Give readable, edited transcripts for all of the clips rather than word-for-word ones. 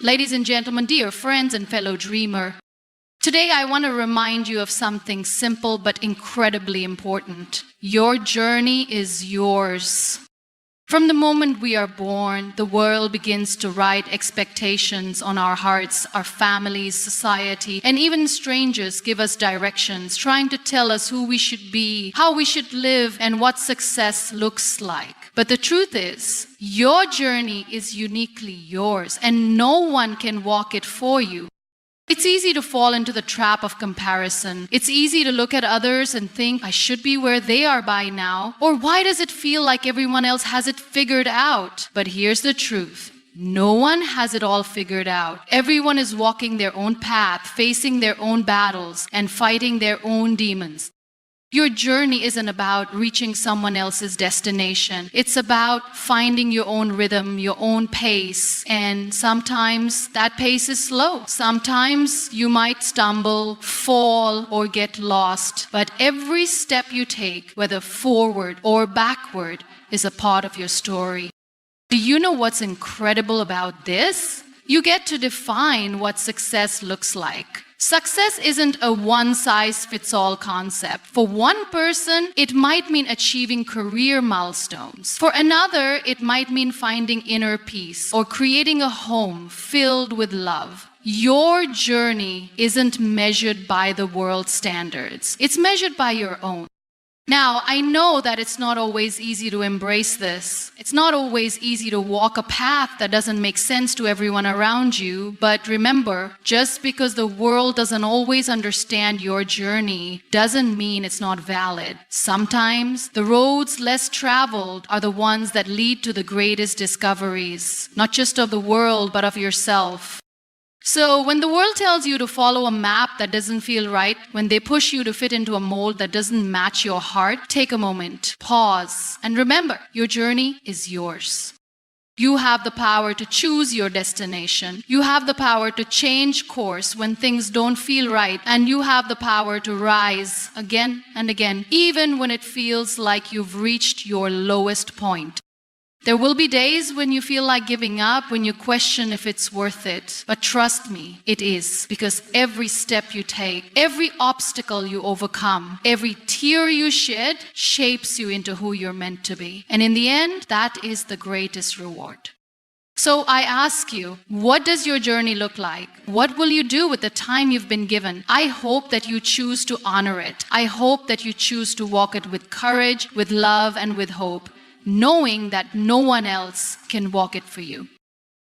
Ladies and gentlemen, dear friends and fellow dreamer, today I want to remind you of something simple but incredibly important. Your journey is yours. From the moment we are born, the world begins to write expectations on our hearts. Our families, society, and even strangers give us directions, trying to tell us who we should be, how we should live, and what success looks like. But the truth is, your journey is uniquely yours, and no one can walk it for you. It's easy to fall into the trap of comparison. It's easy to look at others and think, I should be where they are by now. Or why does it feel like everyone else has it figured out? But here's the truth. No one has it all figured out. Everyone is walking their own path, facing their own battles, and fighting their own demons. Your journey isn't about reaching someone else's destination. It's about finding your own rhythm, your own pace. And sometimes that pace is slow. Sometimes you might stumble, fall, or get lost. But every step you take, whether forward or backward, is a part of your story. Do you know what's incredible about this? You get to define what success looks like. Success isn't a one-size-fits-all concept. For one person, it might mean achieving career milestones. For another, it might mean finding inner peace or creating a home filled with love. Your journey isn't measured by the world's standards. It's measured by your own. Now, I know that it's not always easy to embrace this. It's not always easy to walk a path that doesn't make sense to everyone around you. But remember, just because the world doesn't always understand your journey doesn't mean it's not valid. Sometimes the roads less traveled are the ones that lead to the greatest discoveries, not just of the world, but of yourself. So when the world tells you to follow a map that doesn't feel right, when they push you to fit into a mold that doesn't match your heart, take a moment, pause, and remember, your journey is yours. You have the power to choose your destination. You have the power to change course when things don't feel right, and you have the power to rise again and again, even when it feels like you've reached your lowest point. There will be days when you feel like giving up, when you question if it's worth it. But trust me, it is. Because every step you take, every obstacle you overcome, every tear you shed shapes you into who you're meant to be. And in the end, that is the greatest reward. So I ask you, what does your journey look like? What will you do with the time you've been given? I hope that you choose to honor it. I hope that you choose to walk it with courage, with love, and with hope, knowing that no one else can walk it for you.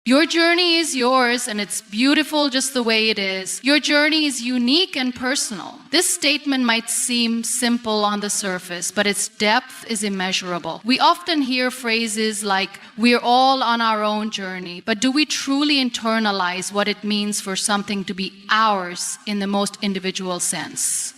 Your journey is yours, and it's beautiful just the way it is. Your journey is unique and personal. This statement might seem simple on the surface, but its depth is immeasurable. We often hear phrases like, we're all on our own journey, but do we truly internalize what it means for something to be ours in the most individual sense?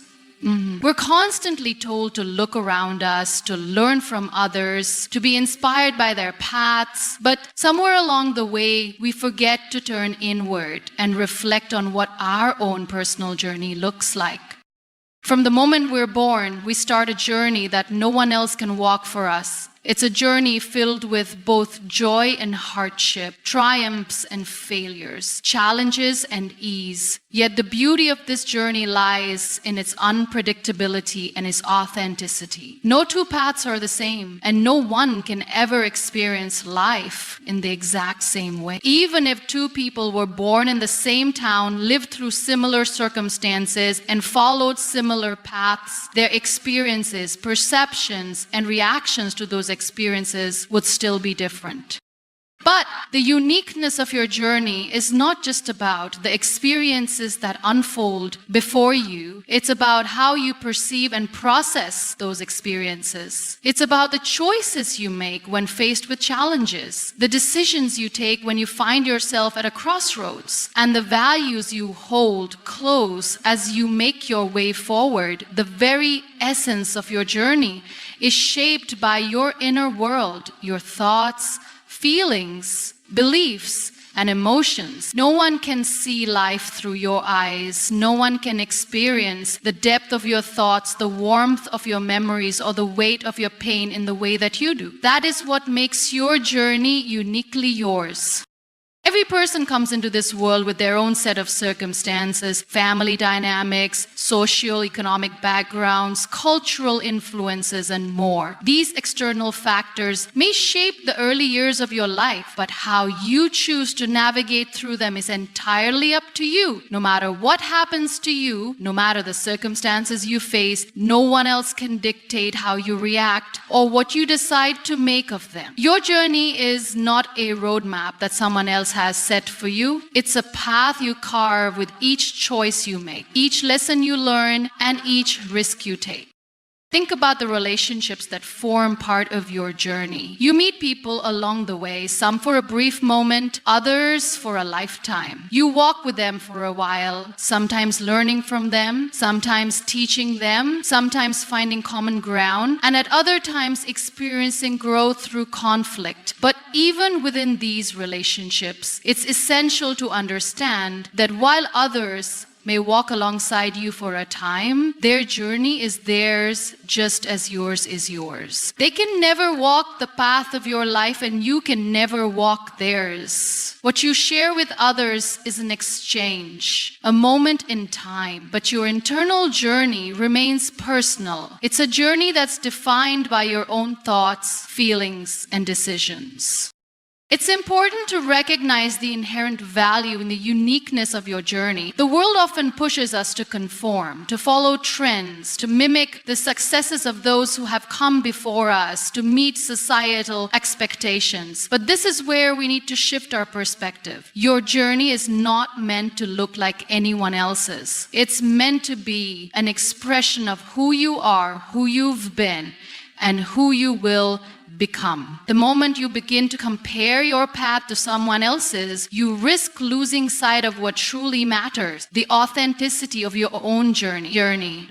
We're constantly told to look around us, to learn from others, to be inspired by their paths, but somewhere along the way, we forget to turn inward and reflect on what our own personal journey looks like. From the moment we're born, we start a journey that no one else can walk for us. It's a journey filled with both joy and hardship, triumphs and failures, challenges and ease. Yet the beauty of this journey lies in its unpredictability and its authenticity. No two paths are the same, and no one can ever experience life in the exact same way. Even if two people were born in the same town, lived through similar circumstances, and followed similar paths, their experiences, perceptions, and reactions to those experiences would still be different. But the uniqueness of your journey is not just about the experiences that unfold before you. It's about how you perceive and process those experiences. It's about the choices you make when faced with challenges, the decisions you take when you find yourself at a crossroads, and the values you hold close as you make your way forward. The very essence of your journey is shaped by your inner world, your thoughts, feelings, beliefs, and emotions. No one can see life through your eyes. No one can experience the depth of your thoughts, the warmth of your memories, or the weight of your pain in the way that you do. That is what makes your journey uniquely yours. Every person comes into this world with their own set of circumstances, family dynamics, socio-economic backgrounds, cultural influences, and more. These external factors may shape the early years of your life, but how you choose to navigate through them is entirely up to you. No matter what happens to you, no matter the circumstances you face, no one else can dictate how you react or what you decide to make of them. Your journey is not a roadmap that someone else has set for you. It's a path you carve with each choice you make, each lesson you learn, and each risk you take. Think about the relationships that form part of your journey. You meet people along the way, some for a brief moment, others for a lifetime. You walk with them for a while, sometimes learning from them, sometimes teaching them, sometimes finding common ground, and at other times experiencing growth through conflict. But even within these relationships, it's essential to understand that while others may walk alongside you for a time, their journey is theirs just as yours is yours. They can never walk the path of your life and you can never walk theirs. What you share with others is an exchange, a moment in time, but your internal journey remains personal. It's a journey that's defined by your own thoughts, feelings, and decisions. It's important to recognize the inherent value in the uniqueness of your journey. The world often pushes us to conform, to follow trends, to mimic the successes of those who have come before us, to meet societal expectations. But this is where we need to shift our perspective. Your journey is not meant to look like anyone else's. It's meant to be an expression of who you are, who you've been, and who you will become. The moment you begin to compare your path to someone else's, you risk losing sight of what truly matters, the authenticity of your own journey.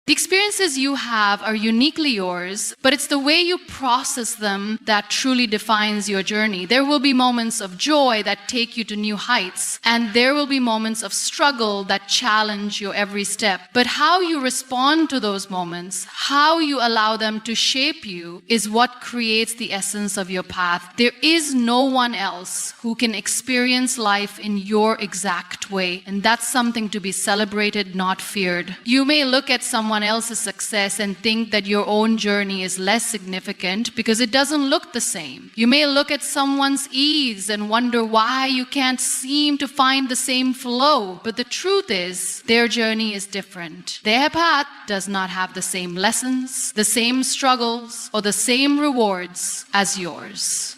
The experiences you have are uniquely yours, but it's the way you process them that truly defines your journey. There will be moments of joy that take you to new heights, and there will be moments of struggle that challenge your every step. But how you respond to those moments, how you allow them to shape you, is what creates the essence of your path. There is no one else who can experience life in your exact way, and that's something to be celebrated, not feared. You may look at someone else's success and think that your own journey is less significant because it doesn't look the same. You may look at someone's ease and wonder why you can't seem to find the same flow. But the truth is, their journey is different. Their path does not have the same lessons, the same struggles, or the same rewards as yours.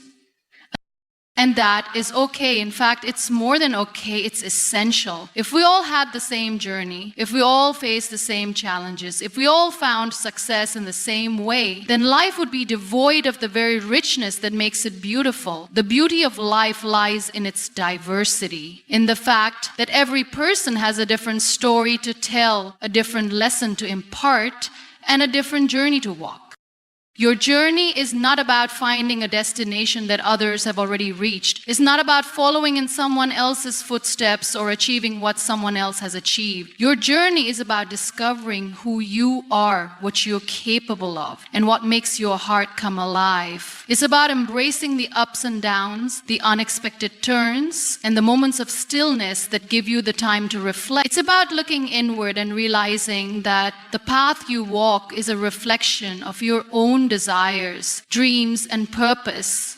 And that is okay. In fact, it's more than okay, it's essential. If we all had the same journey, if we all faced the same challenges, if we all found success in the same way, then life would be devoid of the very richness that makes it beautiful. The beauty of life lies in its diversity, in the fact that every person has a different story to tell, a different lesson to impart, and a different journey to walk. Your journey is not about finding a destination that others have already reached. It's not about following in someone else's footsteps or achieving what someone else has achieved. Your journey is about discovering who you are, what you're capable of, and what makes your heart come alive. It's about embracing the ups and downs, the unexpected turns, and the moments of stillness that give you the time to reflect. It's about looking inward and realizing that the path you walk is a reflection of your own desires, dreams, and purpose.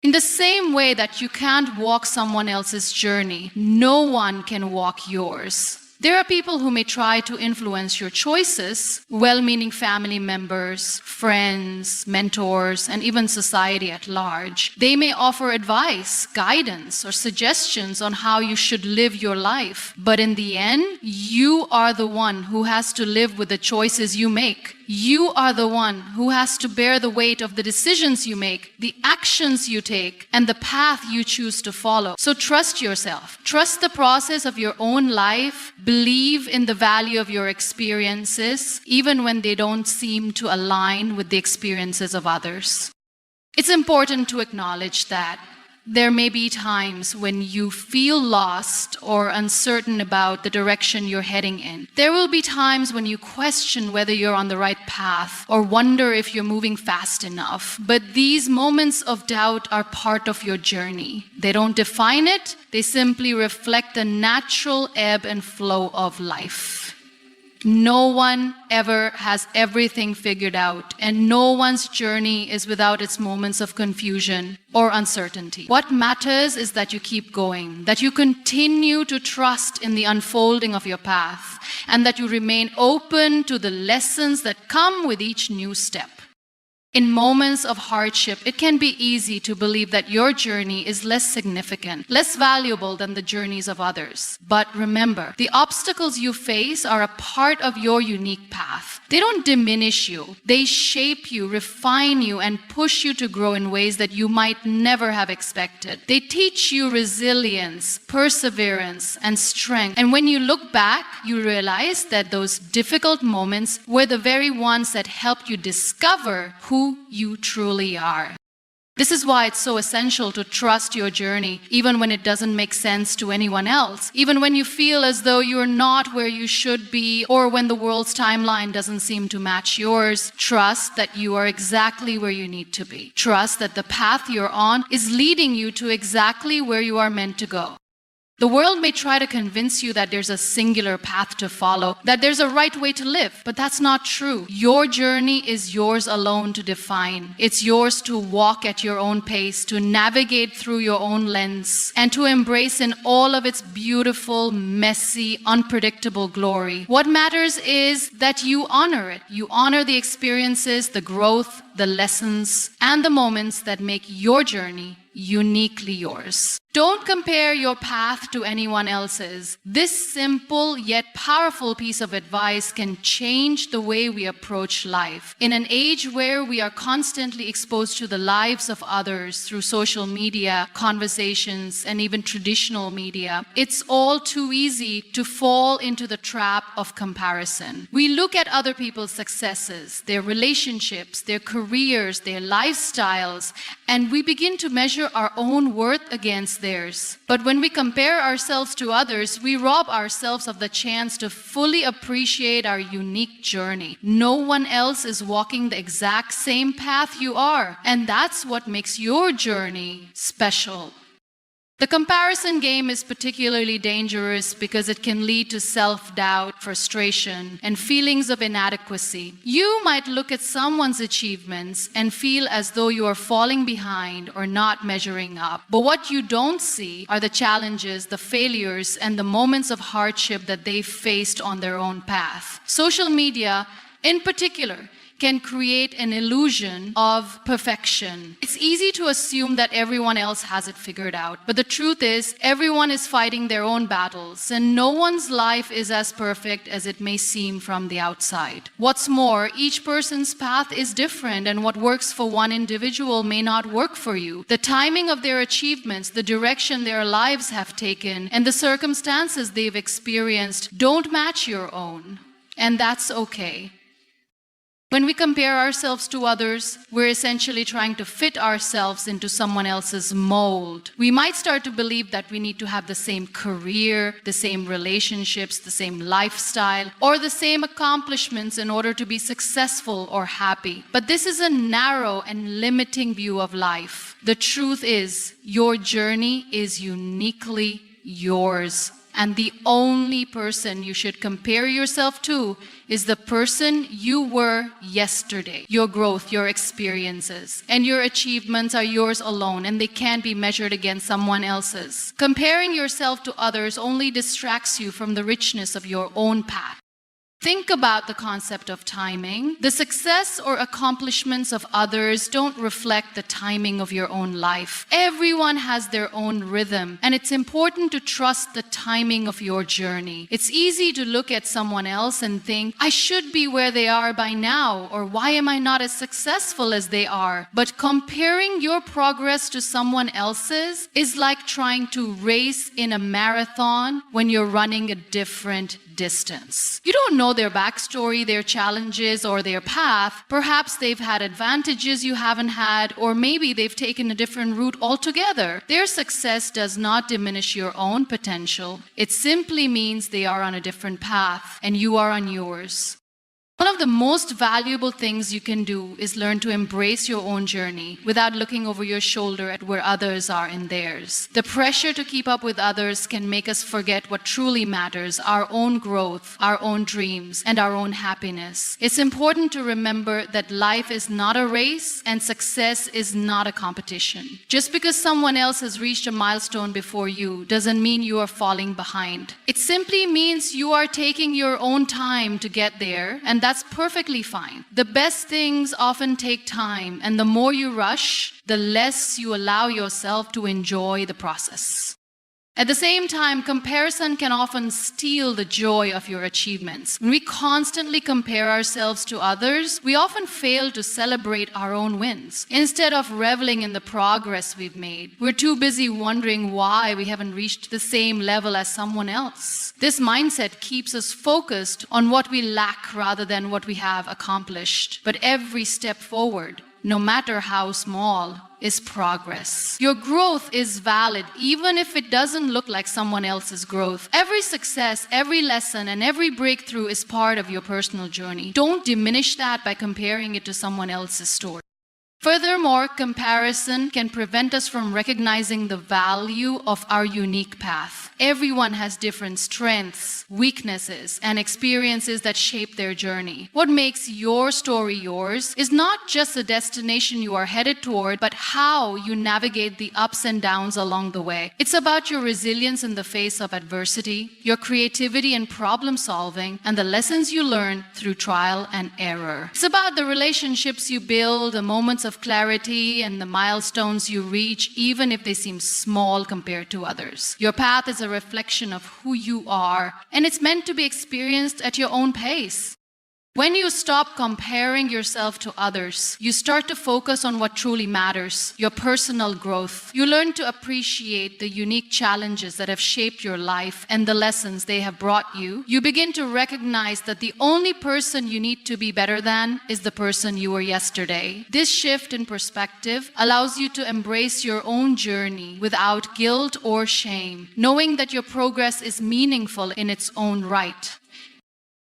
In the same way that you can't walk someone else's journey, no one can walk yours. There are people who may try to influence your choices, well-meaning family members, friends, mentors, and even society at large. They may offer advice, guidance, or suggestions on how you should live your life. But in the end, you are the one who has to live with the choices you make. You are the one who has to bear the weight of the decisions you make, the actions you take, and the path you choose to follow. So trust yourself. Trust the process of your own life. Believe in the value of your experiences, even when they don't seem to align with the experiences of others. It's important to acknowledge that There may be times when you feel lost or uncertain about the direction you're heading in. There will be times when you question whether you're on the right path or wonder if you're moving fast enough. But these moments of doubt are part of your journey. They don't define it, they simply reflect the natural ebb and flow of life. No one ever has everything figured out, and no one's journey is without its moments of confusion or uncertainty. What matters is that you keep going, that you continue to trust in the unfolding of your path, and that you remain open to the lessons that come with each new step. In moments of hardship, it can be easy to believe that your journey is less significant, less valuable than the journeys of others. But remember, the obstacles you face are a part of your unique path. They don't diminish you. They shape you, refine you, and push you to grow in ways that you might never have expected. They teach you resilience, perseverance, and strength. And when you look back, you realize that those difficult moments were the very ones that helped you discover who you truly are. This is why it's so essential to trust your journey, even when it doesn't make sense to anyone else, even when you feel as though you're not where you should be, or when the world's timeline doesn't seem to match yours. Trust that you are exactly where you need to be. Trust that the path you're on is leading you to exactly where you are meant to go. The world may try to convince you that there's a singular path to follow, that there's a right way to live, but that's not true. Your journey is yours alone to define. It's yours to walk at your own pace, to navigate through your own lens, and to embrace in all of its beautiful, messy, unpredictable glory. What matters is that you honor it. You honor the experiences, the growth, the lessons, and the moments that make your journey uniquely yours. Don't compare your path to anyone else's. This simple yet powerful piece of advice can change the way we approach life. In an age where we are constantly exposed to the lives of others through social media, conversations, and even traditional media, it's all too easy to fall into the trap of comparison. We look at other people's successes, their relationships, their careers, their lifestyles, and we begin to measure our own worth against theirs. But when we compare ourselves to others, we rob ourselves of the chance to fully appreciate our unique journey. No one else is walking the exact same path you are, and that's what makes your journey special. The comparison game is particularly dangerous because it can lead to self-doubt, frustration, and feelings of inadequacy. You might look at someone's achievements and feel as though you are falling behind or not measuring up. But what you don't see are the challenges, the failures, and the moments of hardship that they faced on their own path. Social media, in particular, can create an illusion of perfection. It's easy to assume that everyone else has it figured out, but the truth is, everyone is fighting their own battles, and no one's life is as perfect as it may seem from the outside. What's more, each person's path is different, and what works for one individual may not work for you. The timing of their achievements, the direction their lives have taken, and the circumstances they've experienced don't match your own, and that's okay. When we compare ourselves to others, we're essentially trying to fit ourselves into someone else's mold. We might start to believe that we need to have the same career, the same relationships, the same lifestyle, or the same accomplishments in order to be successful or happy. But this is a narrow and limiting view of life. The truth is, your journey is uniquely yours. And the only person you should compare yourself to is the person you were yesterday. Your growth, your experiences, and your achievements are yours alone, and they can't be measured against someone else's. Comparing yourself to others only distracts you from the richness of your own path. Think about the concept of timing. The success or accomplishments of others don't reflect the timing of your own life. Everyone has their own rhythm, and it's important to trust the timing of your journey. It's easy to look at someone else and think, I should be where they are by now, or why am I not as successful as they are? But comparing your progress to someone else's is like trying to race in a marathon when you're running a different distance. You don't know their backstory, their challenges, or their path. Perhaps they've had advantages you haven't had, or maybe they've taken a different route altogether. Their success does not diminish your own potential. It simply means they are on a different path, and you are on yours. One of the most valuable things you can do is learn to embrace your own journey without looking over your shoulder at where others are in theirs. The pressure to keep up with others can make us forget what truly matters, our own growth, our own dreams, and our own happiness. It's important to remember that life is not a race and success is not a competition. Just because someone else has reached a milestone before you doesn't mean you are falling behind. It simply means you are taking your own time to get there, and that's perfectly fine. The best things often take time, and the more you rush, the less you allow yourself to enjoy the process. At the same time, comparison can often steal the joy of your achievements. When we constantly compare ourselves to others, we often fail to celebrate our own wins. Instead of reveling in the progress we've made, we're too busy wondering why we haven't reached the same level as someone else. This mindset keeps us focused on what we lack rather than what we have accomplished. But every step forward, no matter how small, is progress. Your growth is valid even if it doesn't look like someone else's growth. Every success, every lesson, and every breakthrough is part of your personal journey. Don't diminish that by comparing it to someone else's story. Furthermore, comparison can prevent us from recognizing the value of our unique path. Everyone has different strengths, weaknesses, and experiences that shape their journey. What makes your story yours is not just the destination you are headed toward, but how you navigate the ups and downs along the way. It's about your resilience in the face of adversity, your creativity and problem solving, and the lessons you learn through trial and error. It's about the relationships you build, the moments of clarity, and the milestones you reach, even if they seem small compared to others. Your path is a reflection of who you are, and it's meant to be experienced at your own pace. When you stop comparing yourself to others, you start to focus on what truly matters, your personal growth. You learn to appreciate the unique challenges that have shaped your life and the lessons they have brought you. You begin to recognize that the only person you need to be better than is the person you were yesterday. This shift in perspective allows you to embrace your own journey without guilt or shame, knowing that your progress is meaningful in its own right.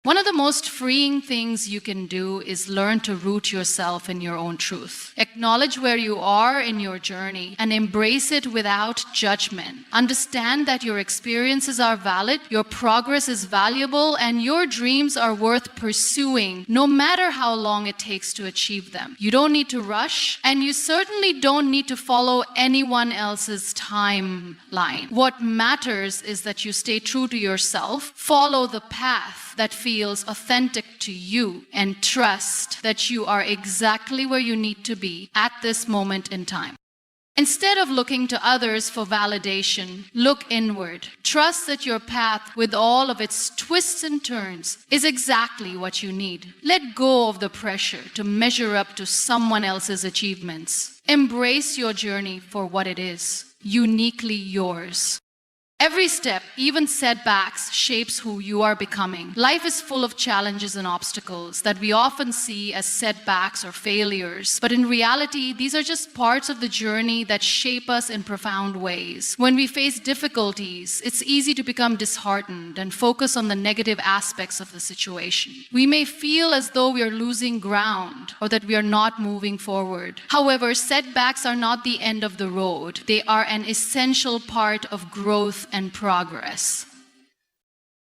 One of the most freeing things you can do is learn to root yourself in your own truth. Acknowledge where you are in your journey and embrace it without judgment. Understand that your experiences are valid, your progress is valuable, and your dreams are worth pursuing, no matter how long it takes to achieve them. You don't need to rush, and you certainly don't need to follow anyone else's timeline. What matters is that you stay true to yourself, follow the path that feels authentic to you, and trust that you are exactly where you need to be at this moment in time. Instead of looking to others for validation, look inward. Trust that your path, with all of its twists and turns, is exactly what you need. Let go of the pressure to measure up to someone else's achievements. Embrace your journey for what it is, uniquely yours. Every step, even setbacks, shapes who you are becoming. Life is full of challenges and obstacles that we often see as setbacks or failures. But in reality, these are just parts of the journey that shape us in profound ways. When we face difficulties, it's easy to become disheartened and focus on the negative aspects of the situation. We may feel as though we are losing ground or that we are not moving forward. However, setbacks are not the end of the road. They are an essential part of growth and progress.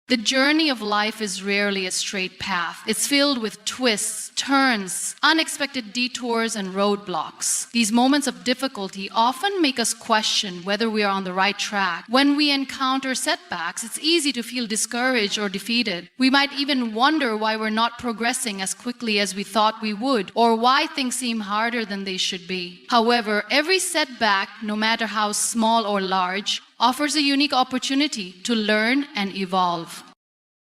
The journey of life is rarely a straight path. It's filled with twists, turns, unexpected detours, and roadblocks. These moments of difficulty often make us question whether we are on the right track. When we encounter setbacks, it's easy to feel discouraged or defeated. We might even wonder why we're not progressing as quickly as we thought we would, or why things seem harder than they should be. However, every setback, no matter how small or large, offers a unique opportunity to learn and evolve.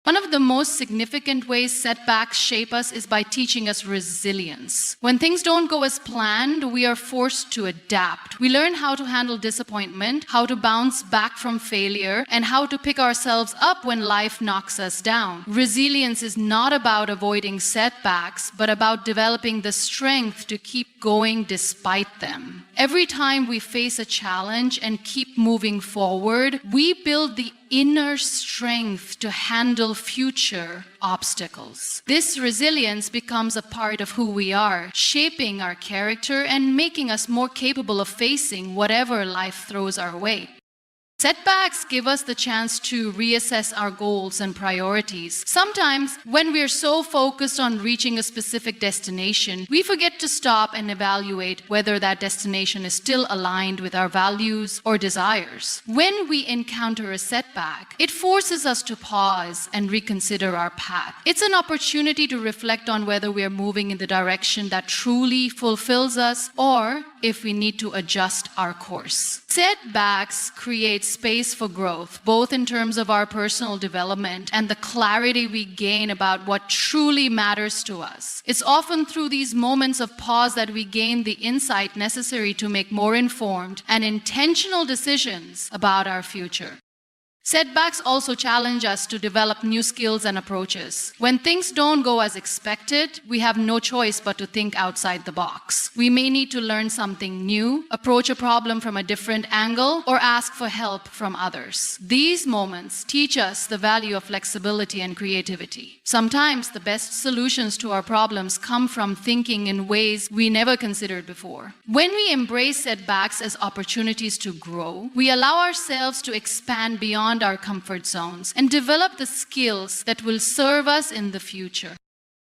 One of the most significant ways setbacks shape us is by teaching us resilience. When things don't go as planned, we are forced to adapt. We learn how to handle disappointment, how to bounce back from failure, and how to pick ourselves up when life knocks us down. Resilience is not about avoiding setbacks, but about developing the strength to keep going despite them. Every time we face a challenge and keep moving forward, we build the inner strength to handle future obstacles. This resilience becomes a part of who we are, shaping our character and making us more capable of facing whatever life throws our way. Setbacks give us the chance to reassess our goals and priorities. Sometimes, when we're so focused on reaching a specific destination, we forget to stop and evaluate whether that destination is still aligned with our values or desires. When we encounter a setback, it forces us to pause and reconsider our path. It's an opportunity to reflect on whether we are moving in the direction that truly fulfills us or if we need to adjust our course. Setbacks create space for growth, both in terms of our personal development and the clarity we gain about what truly matters to us. It's often through these moments of pause that we gain the insight necessary to make more informed and intentional decisions about our future. Setbacks also challenge us to develop new skills and approaches. When things don't go as expected, we have no choice but to think outside the box. We may need to learn something new, approach a problem from a different angle, or ask for help from others. These moments teach us the value of flexibility and creativity. Sometimes the best solutions to our problems come from thinking in ways we never considered before. When we embrace setbacks as opportunities to grow, we allow ourselves to expand beyond our comfort zones and develop the skills that will serve us in the future.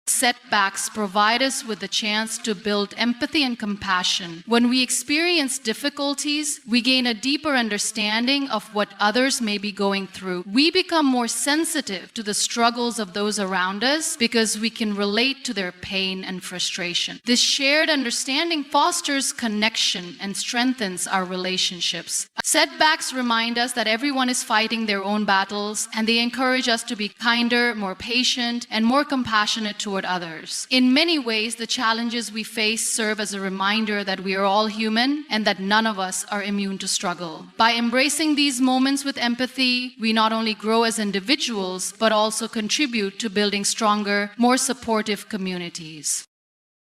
Setbacks provide us with the chance to build empathy and compassion. When we experience difficulties, we gain a deeper understanding of what others may be going through. We become more sensitive to the struggles of those around us because we can relate to their pain and frustration. This shared understanding fosters connection and strengthens our relationships. Setbacks remind us that everyone is fighting their own battles, and they encourage us to be kinder, more patient, and more compassionate toward others. In many ways, the challenges we face serve as a reminder that we are all human and that none of us are immune to struggle. By embracing these moments with empathy, we not only grow as individuals, but also contribute to building stronger, more supportive communities.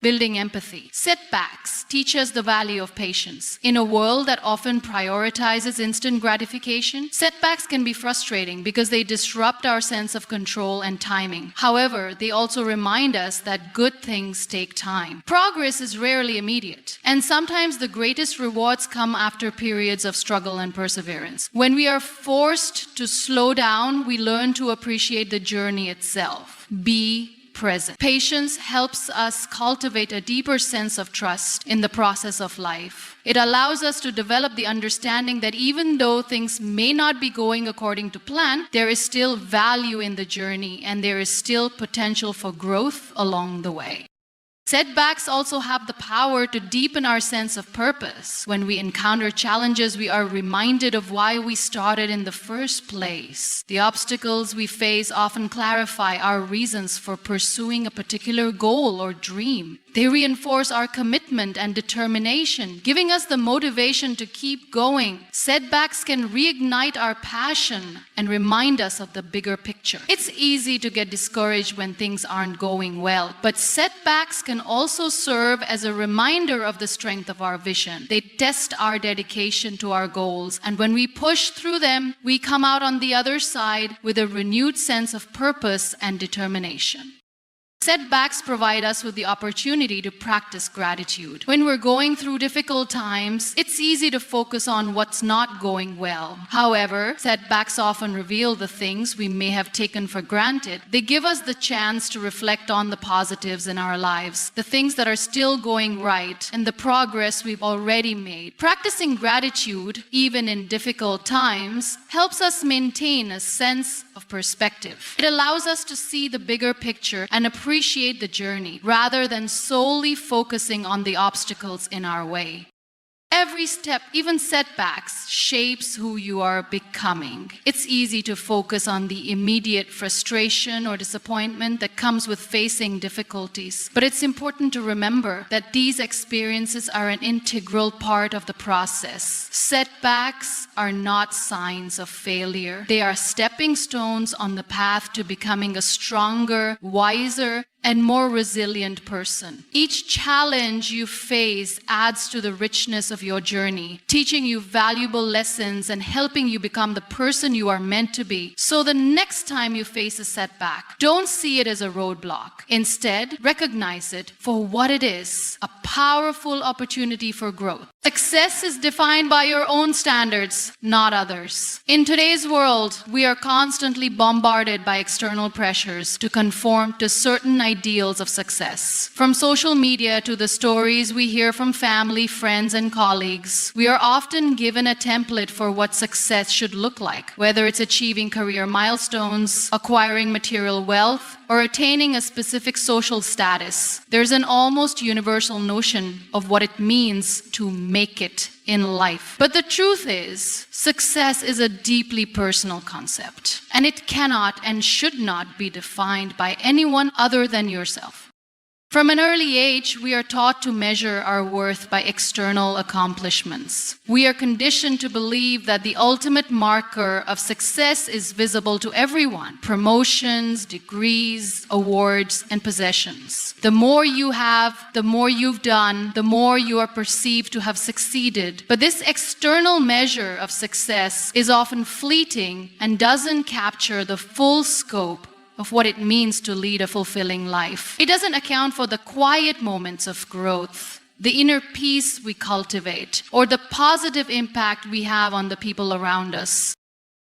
Building empathy. Setbacks teach us the value of patience. In a world that often prioritizes instant gratification, setbacks can be frustrating because they disrupt our sense of control and timing. However, they also remind us that good things take time. Progress is rarely immediate, and sometimes the greatest rewards come after periods of struggle and perseverance. When we are forced to slow down, we learn to appreciate the journey itself. Be present. Patience helps us cultivate a deeper sense of trust in the process of life. It allows us to develop the understanding that even though things may not be going according to plan, there is still value in the journey and there is still potential for growth along the way. Setbacks also have the power to deepen our sense of purpose. When we encounter challenges, we are reminded of why we started in the first place. The obstacles we face often clarify our reasons for pursuing a particular goal or dream. They reinforce our commitment and determination, giving us the motivation to keep going. Setbacks can reignite our passion and remind us of the bigger picture. It's easy to get discouraged when things aren't going well, but setbacks can also serve as a reminder of the strength of our vision. They test our dedication to our goals, and when we push through them, we come out on the other side with a renewed sense of purpose and determination. Setbacks provide us with the opportunity to practice gratitude. When we're going through difficult times, it's easy to focus on what's not going well. However, setbacks often reveal the things we may have taken for granted. They give us the chance to reflect on the positives in our lives, the things that are still going right, and the progress we've already made. Practicing gratitude, even in difficult times, helps us maintain a sense of perspective. It allows us to see the bigger picture and appreciate the journey rather than solely focusing on the obstacles in our way. Every step, even setbacks, shapes who you are becoming. It's easy to focus on the immediate frustration or disappointment that comes with facing difficulties. But it's important to remember that these experiences are an integral part of the process. Setbacks are not signs of failure. They are stepping stones on the path to becoming a stronger, wiser, and more resilient person. Each challenge you face adds to the richness of your journey, teaching you valuable lessons and helping you become the person you are meant to be. So the next time you face a setback, don't see it as a roadblock. Instead, recognize it for what it is, a powerful opportunity for growth. Success is defined by your own standards, not others. In today's world, we are constantly bombarded by external pressures to conform to certain ideals of success. From social media to the stories we hear from family, friends, and colleagues, we are often given a template for what success should look like, whether it's achieving career milestones, acquiring material wealth, or attaining a specific social status. There's an almost universal notion of what it means to make it in life. But the truth is, success is a deeply personal concept, and it cannot and should not be defined by anyone other than yourself. From an early age, we are taught to measure our worth by external accomplishments. We are conditioned to believe that the ultimate marker of success is visible to everyone: promotions, degrees, awards, and possessions. The more you have, the more you've done, the more you are perceived to have succeeded. But this external measure of success is often fleeting and doesn't capture the full scope of what it means to lead a fulfilling life. It doesn't account for the quiet moments of growth, the inner peace we cultivate, or the positive impact we have on the people around us.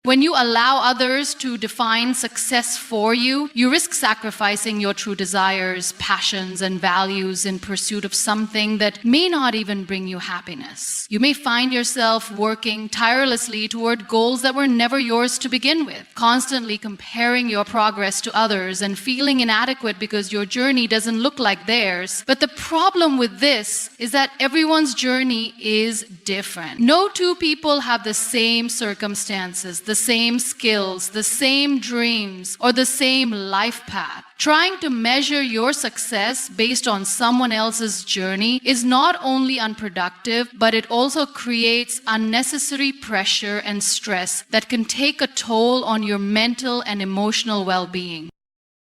When you allow others to define success for you, you risk sacrificing your true desires, passions, and values in pursuit of something that may not even bring you happiness. You may find yourself working tirelessly toward goals that were never yours to begin with, constantly comparing your progress to others and feeling inadequate because your journey doesn't look like theirs. But the problem with this is that everyone's journey is different. No two people have the same circumstances, the same skills, the same dreams, or the same life path. Trying to measure your success based on someone else's journey is not only unproductive, but it also creates unnecessary pressure and stress that can take a toll on your mental and emotional well-being.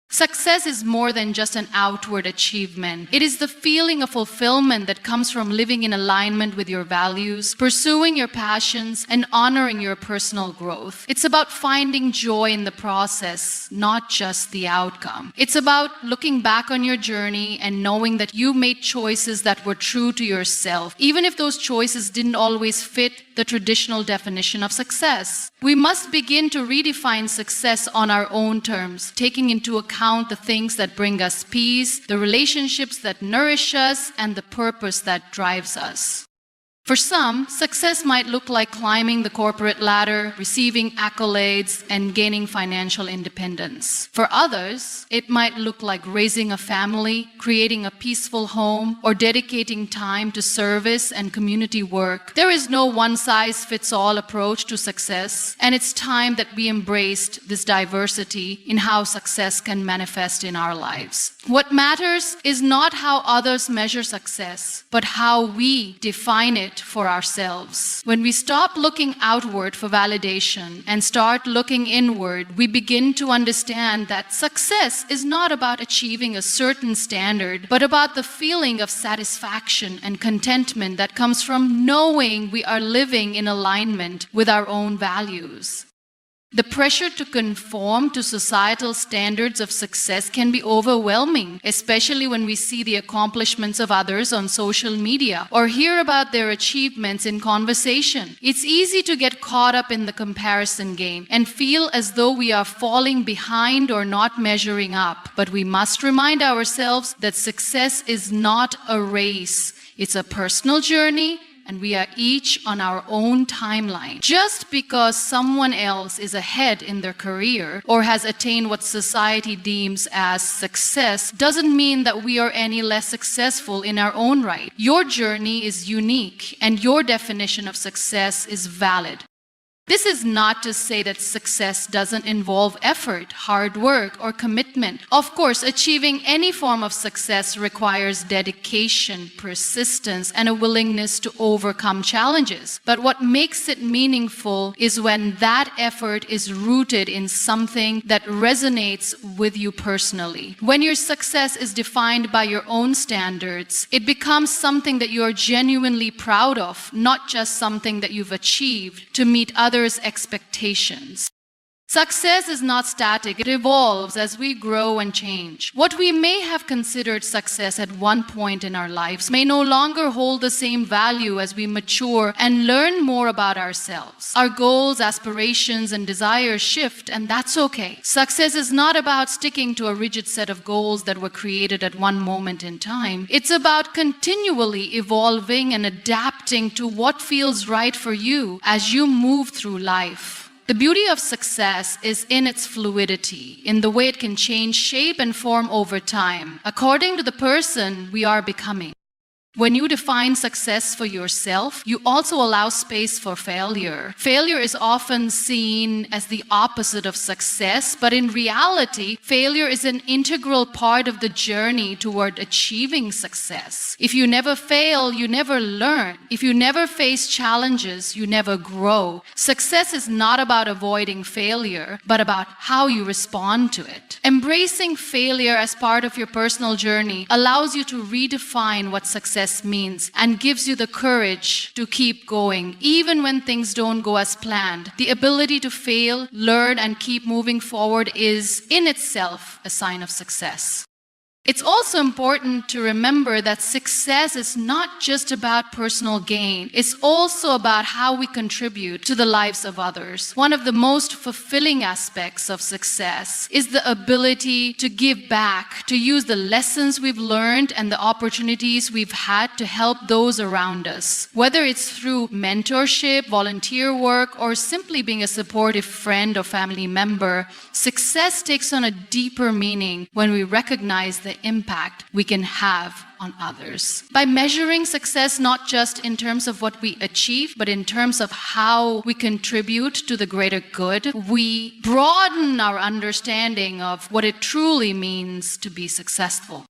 Success is more than just an outward achievement. It is the feeling of fulfillment that comes from living in alignment with your values, pursuing your passions, and honoring your personal growth. It's about finding joy in the process, not just the outcome. It's about looking back on your journey and knowing that you made choices that were true to yourself, even if those choices didn't always fit the traditional definition of success. We must begin to redefine success on our own terms, taking into account the things that bring us peace, the relationships that nourish us, and the purpose that drives us. For some, success might look like climbing the corporate ladder, receiving accolades, and gaining financial independence. For others, it might look like raising a family, creating a peaceful home, or dedicating time to service and community work. There is no one-size-fits-all approach to success, and it's time that we embraced this diversity in how success can manifest in our lives. What matters is not how others measure success, but how we define it for ourselves. When we stop looking outward for validation and start looking inward, we begin to understand that success is not about achieving a certain standard, but about the feeling of satisfaction and contentment that comes from knowing we are living in alignment with our own values. The pressure to conform to societal standards of success can be overwhelming, especially when we see the accomplishments of others on social media or hear about their achievements in conversation. It's easy to get caught up in the comparison game and feel as though we are falling behind or not measuring up. But we must remind ourselves that success is not a race. It's a personal journey and we are each on our own timeline. Just because someone else is ahead in their career or has attained what society deems as success doesn't mean that we are any less successful in our own right. Your journey is unique, and your definition of success is valid. This is not to say that success doesn't involve effort, hard work, or commitment. Of course, achieving any form of success requires dedication, persistence, and a willingness to overcome challenges. But what makes it meaningful is when that effort is rooted in something that resonates with you personally. When your success is defined by your own standards, it becomes something that you are genuinely proud of, not just something that you've achieved to meet others' expectations. Success is not static. It evolves as we grow and change. What we may have considered success at one point in our lives may no longer hold the same value as we mature and learn more about ourselves. Our goals, aspirations, and desires shift, and that's okay. Success is not about sticking to a rigid set of goals that were created at one moment in time. It's about continually evolving and adapting to what feels right for you as you move through life. The beauty of success is in its fluidity, in the way it can change shape and form over time, according to the person we are becoming. When you define success for yourself, you also allow space for failure. Failure is often seen as the opposite of success, but in reality, failure is an integral part of the journey toward achieving success. If you never fail, you never learn. If you never face challenges, you never grow. Success is not about avoiding failure, but about how you respond to it. Embracing failure as part of your personal journey allows you to redefine what success means and gives you the courage to keep going even when things don't go as planned. The ability to fail, learn, and keep moving forward is in itself a sign of success. It's also important to remember that success is not just about personal gain. It's also about how we contribute to the lives of others. One of the most fulfilling aspects of success is the ability to give back, to use the lessons we've learned and the opportunities we've had to help those around us. Whether it's through mentorship, volunteer work, or simply being a supportive friend or family member, success takes on a deeper meaning when we recognize the impact we can have on others. By measuring success not just in terms of what we achieve, but in terms of how we contribute to the greater good, we broaden our understanding of what it truly means to be successful.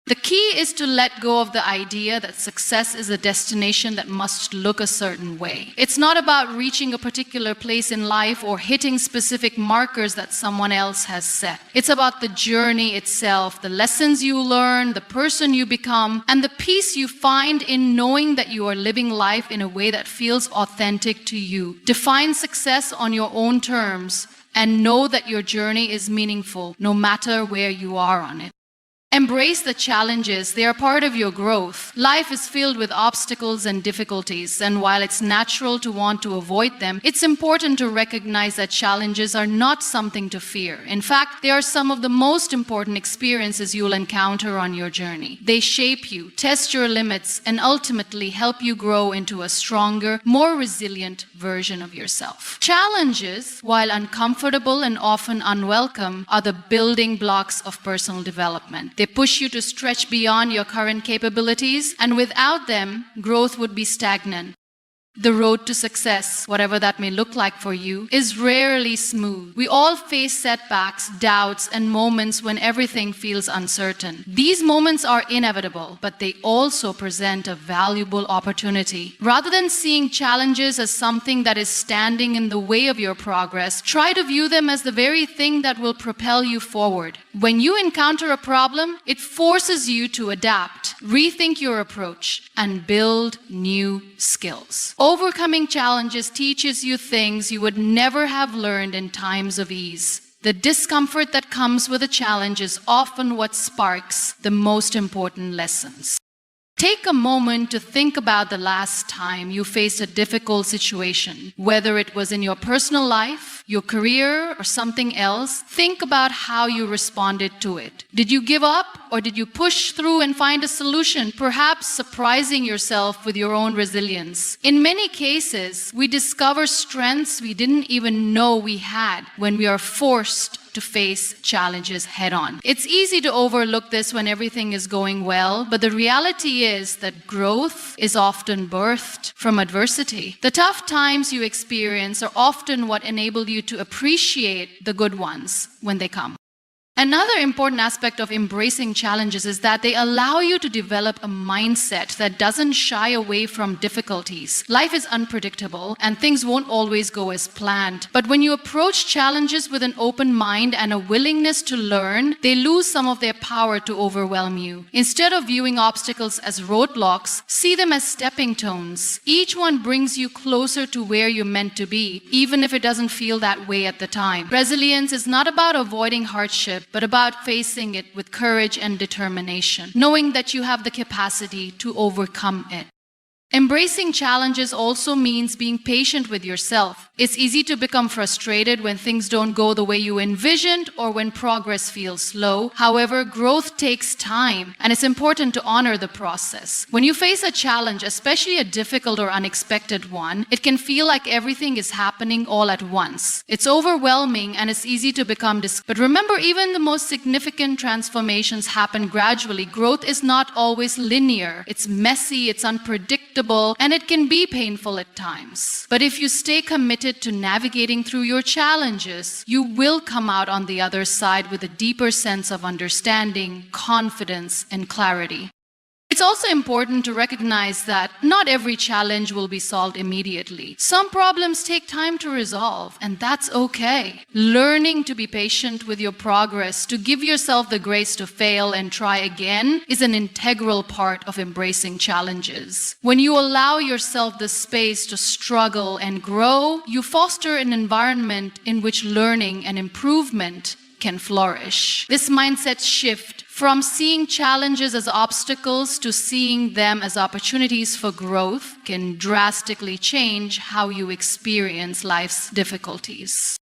The key is to let go of the idea that success is a destination that must look a certain way. It's not about reaching a particular place in life or hitting specific markers that someone else has set. It's about the journey itself, the lessons you learn, the person you become, and the peace you find in knowing that you are living life in a way that feels authentic to you. Define success on your own terms and know that your journey is meaningful no matter where you are on it. Embrace the challenges. They are part of your growth. Life is filled with obstacles and difficulties, and while it's natural to want to avoid them, it's important to recognize that challenges are not something to fear. In fact, they are some of the most important experiences you'll encounter on your journey. They shape you, test your limits, and ultimately help you grow into a stronger, more resilient version of yourself. Challenges, while uncomfortable and often unwelcome, are the building blocks of personal development. They push you to stretch beyond your current capabilities, and without them, growth would be stagnant. The road to success, whatever that may look like for you, is rarely smooth. We all face setbacks, doubts, and moments when everything feels uncertain. These moments are inevitable, but they also present a valuable opportunity. Rather than seeing challenges as something that is standing in the way of your progress, try to view them as the very thing that will propel you forward. When you encounter a problem, it forces you to adapt, rethink your approach, and build new skills. Overcoming challenges teaches you things you would never have learned in times of ease. The discomfort that comes with a challenge is often what sparks the most important lessons. Take a moment to think about the last time you faced a difficult situation, whether it was in your personal life, your career, or something else. Think about how you responded to it. Did you give up, or did you push through and find a solution, perhaps surprising yourself with your own resilience? In many cases, we discover strengths we didn't even know we had when we are forced to face challenges head-on. It's easy to overlook this when everything is going well, but the reality is that growth is often birthed from adversity. The tough times you experience are often what enable you to appreciate the good ones when they come. Another important aspect of embracing challenges is that they allow you to develop a mindset that doesn't shy away from difficulties. Life is unpredictable and things won't always go as planned. But when you approach challenges with an open mind and a willingness to learn, they lose some of their power to overwhelm you. Instead of viewing obstacles as roadblocks, see them as stepping stones. Each one brings you closer to where you're meant to be, even if it doesn't feel that way at the time. Resilience is not about avoiding hardship, but about facing it with courage and determination, knowing that you have the capacity to overcome it. Embracing challenges also means being patient with yourself. It's easy to become frustrated when things don't go the way you envisioned or when progress feels slow. However, growth takes time, and it's important to honor the process. When you face a challenge, especially a difficult or unexpected one, it can feel like everything is happening all at once. It's overwhelming and it's easy to become But remember, even the most significant transformations happen gradually. Growth is not always linear. It's messy, it's unpredictable, and it can be painful at times. But if you stay committed to navigating through your challenges, you will come out on the other side with a deeper sense of understanding, confidence, and clarity. It's also important to recognize that not every challenge will be solved immediately. Some problems take time to resolve, and that's okay. Learning to be patient with your progress, to give yourself the grace to fail and try again, is an integral part of embracing challenges. When you allow yourself the space to struggle and grow, you foster an environment in which learning and improvement can flourish. This mindset shift from seeing challenges as obstacles to seeing them as opportunities for growth can drastically change how you experience life's difficulties.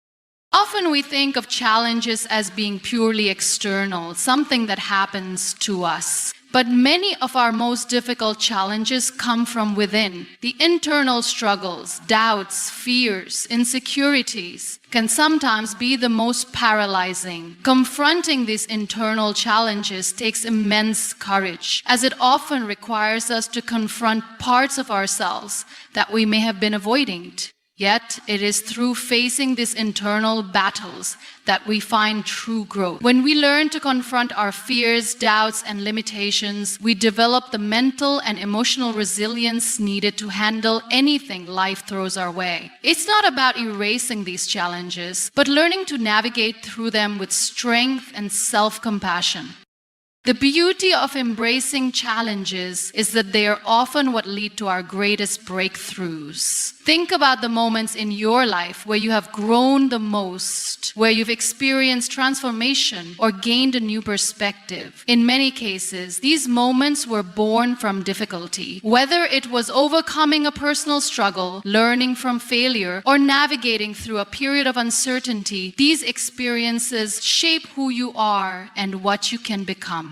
Often we think of challenges as being purely external, something that happens to us. But many of our most difficult challenges come from within. The internal struggles, doubts, fears, insecurities can sometimes be the most paralyzing. Confronting these internal challenges takes immense courage, as it often requires us to confront parts of ourselves that we may have been avoiding. Yet, it is through facing these internal battles that we find true growth. When we learn to confront our fears, doubts, and limitations, we develop the mental and emotional resilience needed to handle anything life throws our way. It's not about erasing these challenges, but learning to navigate through them with strength and self-compassion. The beauty of embracing challenges is that they are often what lead to our greatest breakthroughs. Think about the moments in your life where you have grown the most, where you've experienced transformation or gained a new perspective. In many cases, these moments were born from difficulty. Whether it was overcoming a personal struggle, learning from failure, or navigating through a period of uncertainty, these experiences shape who you are and what you can become.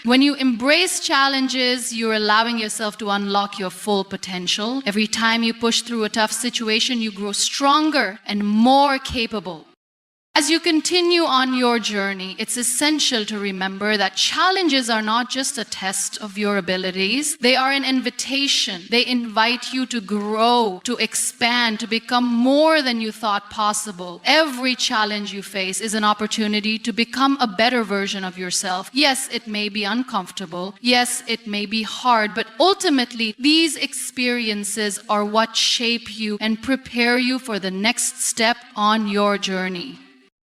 When you embrace challenges, you're allowing yourself to unlock your full potential. Every time you push through a tough situation, you grow stronger and more capable. As you continue on your journey, it's essential to remember that challenges are not just a test of your abilities. They are an invitation. They invite you to grow, to expand, to become more than you thought possible. Every challenge you face is an opportunity to become a better version of yourself. Yes, it may be uncomfortable. Yes, it may be hard, but ultimately, these experiences are what shape you and prepare you for the next step on your journey.